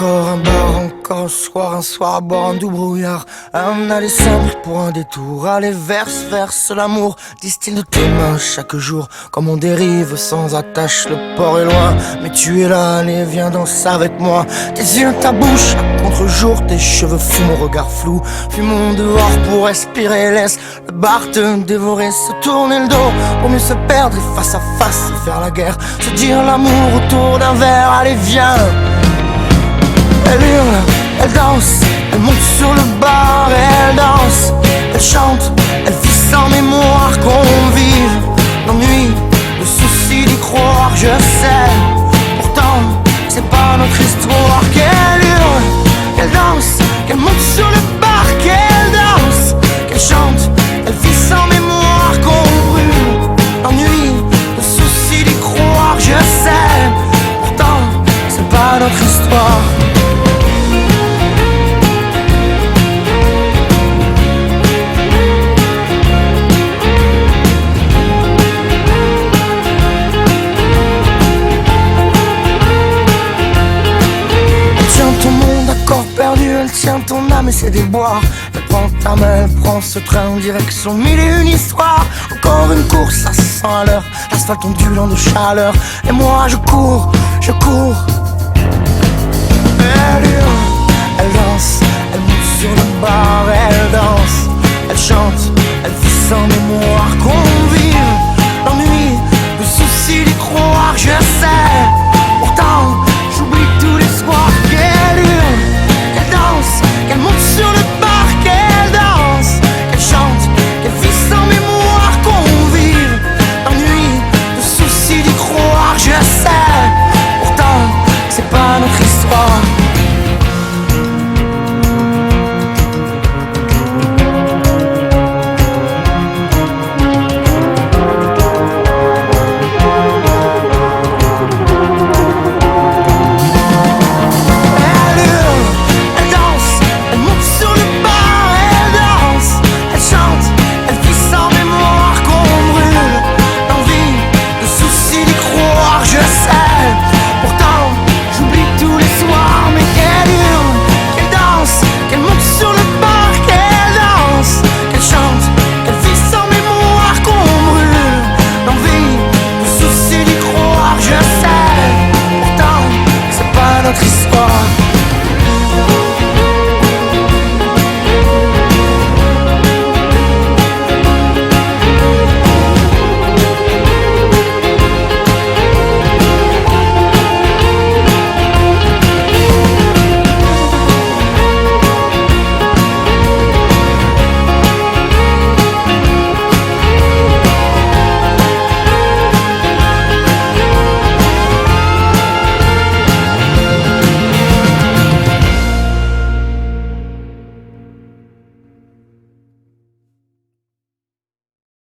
Encore un bar, encore un soir à boire un doux brouillard. Un aller simple pour un détour. Allez, verse l'amour, distille de tes mains chaque jour. Comme on dérive sans attache, le port est loin. Mais tu es là, allez, viens danser avec moi. Tes yeux, ta bouche, à contre-jour, tes cheveux fous, mon regard flou. Fumons dehors pour respirer, laisse le bar te dévorer. Se tourner le dos, pour mieux se perdre et face à face, se faire la guerre. Se dire l'amour autour d'un verre, allez, viens. Elle hurle, elle danse, elle monte sur le bar et elle danse. Elle chante, elle vit sans mémoire qu'on vive l'ennui, le souci d'y croire, je sais. Pourtant, c'est pas notre histoire. Qu'elle hurle, qu'elle danse, qu'elle monte sur le bar, qu'elle danse, qu'elle chante, elle vit sans mémoire qu'on brûle l'ennui, le souci d'y croire, je sais. Pourtant, c'est pas notre histoire. Elle tient ton âme et ses déboires. Elle prend ta main, elle prend ce train en direction mille et une histoires. Encore une course à 100 à l'heure, l'asphalte ondulant de chaleur. Et moi je cours, je cours. Elle hurle, elle danse, elle monte sur le bar, elle danse, elle chante, elle vit sans mémoire qu'on vive l'ennui, le souci d'y croire, je sais. Pourtant, j'oublie tous les soirs. Qu'elle hurle, qu'elle danse, qu'elle monte sur le bar, qu'elle danse, qu'elle chante, qu'elle vit sans mémoire qu'on vive l'ennui, le souci d'y croire, je sais. Pourtant, c'est pas notre histoire.